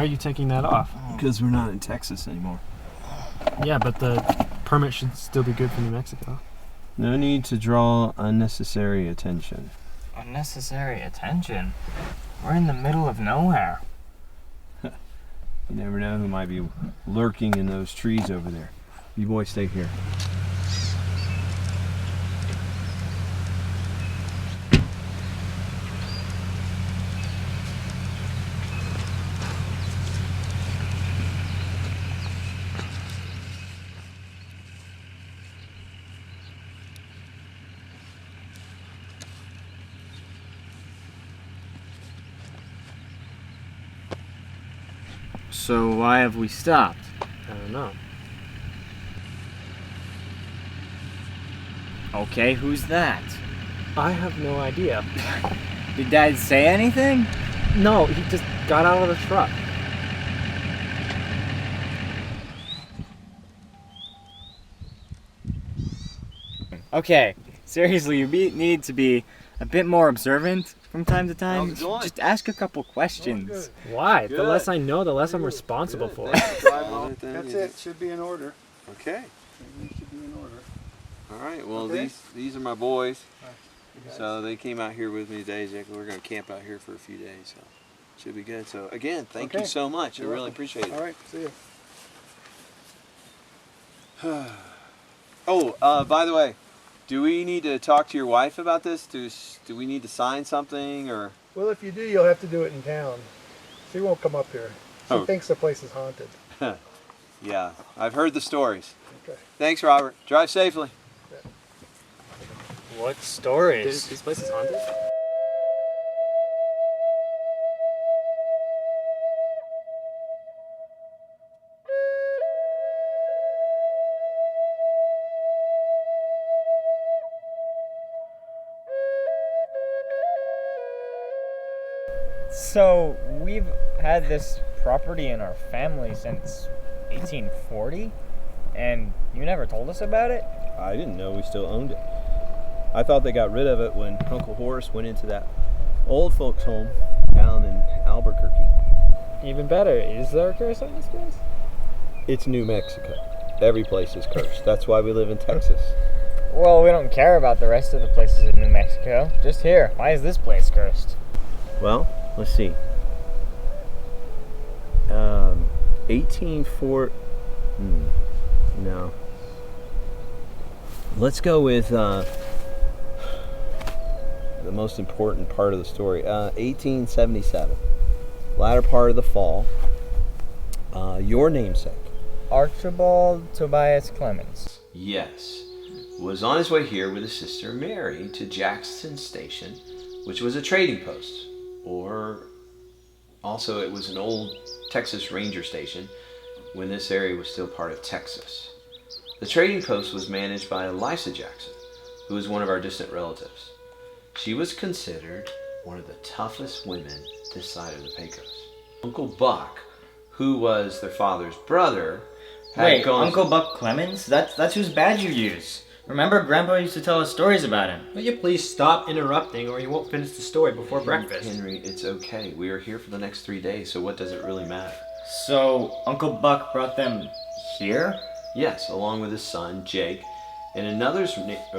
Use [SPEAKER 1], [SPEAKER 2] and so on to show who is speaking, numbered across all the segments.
[SPEAKER 1] Why are you taking that off?
[SPEAKER 2] Because we're not in Texas anymore.
[SPEAKER 1] Yeah, but the permit should still be good for New Mexico.
[SPEAKER 2] No need to draw unnecessary attention.
[SPEAKER 3] Unnecessary attention? We're in the middle of nowhere.
[SPEAKER 2] You never know who might be lurking in those trees over there. You boys stay here.
[SPEAKER 3] So why have we stopped?
[SPEAKER 1] I don't know.
[SPEAKER 3] Okay, who's that?
[SPEAKER 1] I have no idea.
[SPEAKER 3] Did Dad say anything?
[SPEAKER 1] No, he just got out of the truck.
[SPEAKER 3] Okay, seriously, you need to be a bit more observant from time to time. Just ask a couple questions.
[SPEAKER 1] Why? Good. The less I know, the less I'm responsible for.
[SPEAKER 4] That's it. Should be in order.
[SPEAKER 2] Okay.
[SPEAKER 4] Everything should be in order.
[SPEAKER 2] All right. Well,
[SPEAKER 4] Okay.
[SPEAKER 2] these are my boys. So they came out here with me today. We're going to camp out here for a few days. So should be good. So again, thank you so much. I really appreciate it.
[SPEAKER 4] All right. See you.
[SPEAKER 2] Oh, by the way, do we need to talk to your wife about this? Do we need to sign something or?
[SPEAKER 4] Well, if you do, you'll have to do it in town. She won't come up here. She thinks the place is haunted.
[SPEAKER 2] Yeah, I've heard the stories.
[SPEAKER 4] Okay.
[SPEAKER 2] Thanks, Robert. Drive safely.
[SPEAKER 3] What stories?
[SPEAKER 1] This place is haunted?
[SPEAKER 3] So, we've had this property in our family since 1840, and you never told us about it?
[SPEAKER 2] I didn't know we still owned it. I thought they got rid of it when Uncle Horace went into that old folks home down in Albuquerque.
[SPEAKER 1] Even better, is there a curse on this place?
[SPEAKER 2] It's New Mexico. Every place is cursed. That's why we live in Texas.
[SPEAKER 3] Well, we don't care about the rest of the places in New Mexico. Just here. Why is this place cursed?
[SPEAKER 2] Well, let's see. 1840. No. Let's go with the most important part of the story. 1877. Latter part of the fall. Your namesake.
[SPEAKER 3] Archibald Tobias Clemens.
[SPEAKER 2] Yes. Was on his way here with his sister Mary to Jackson Station, which was a trading post. Or also it was an old Texas Ranger station when this area was still part of Texas. The trading post was managed by Elisa Jackson, who was one of our distant relatives. She was considered one of the toughest women this side of the Pecos. Uncle Buck, who was their father's brother,
[SPEAKER 5] Wait, Uncle Buck Clemens? That's whose badge you use. Remember, Grandpa used to tell us stories about him.
[SPEAKER 1] Will you please stop interrupting or you won't finish the story before breakfast?
[SPEAKER 2] Henry, it's okay. We are here for the next 3 days, so what does it really matter?
[SPEAKER 5] So, Uncle Buck brought them here?
[SPEAKER 2] Yes, along with his son, Jake, and another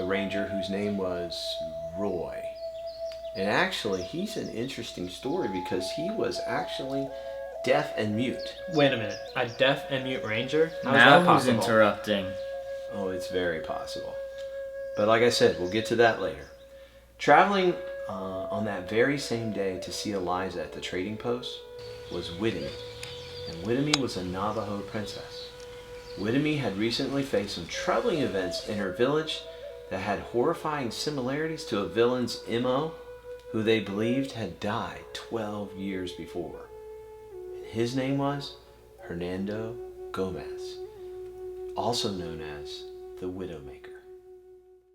[SPEAKER 2] ranger whose name was Roy. And actually, he's an interesting story because he was actually deaf and mute.
[SPEAKER 1] Wait a minute, a deaf and mute ranger? How is
[SPEAKER 5] Now
[SPEAKER 1] that
[SPEAKER 5] who's
[SPEAKER 1] possible?
[SPEAKER 5] interrupting?
[SPEAKER 2] Oh, it's very possible. But like I said, we'll get to that later. Traveling on that very same day to see Eliza at the trading post was Whitimee. And Whitimee was a Navajo princess. Whitimee had recently faced some troubling events in her village that had horrifying similarities to a villain's MO who they believed had died 12 years before. And his name was Hernando Gomez, also known as the Widowmaker.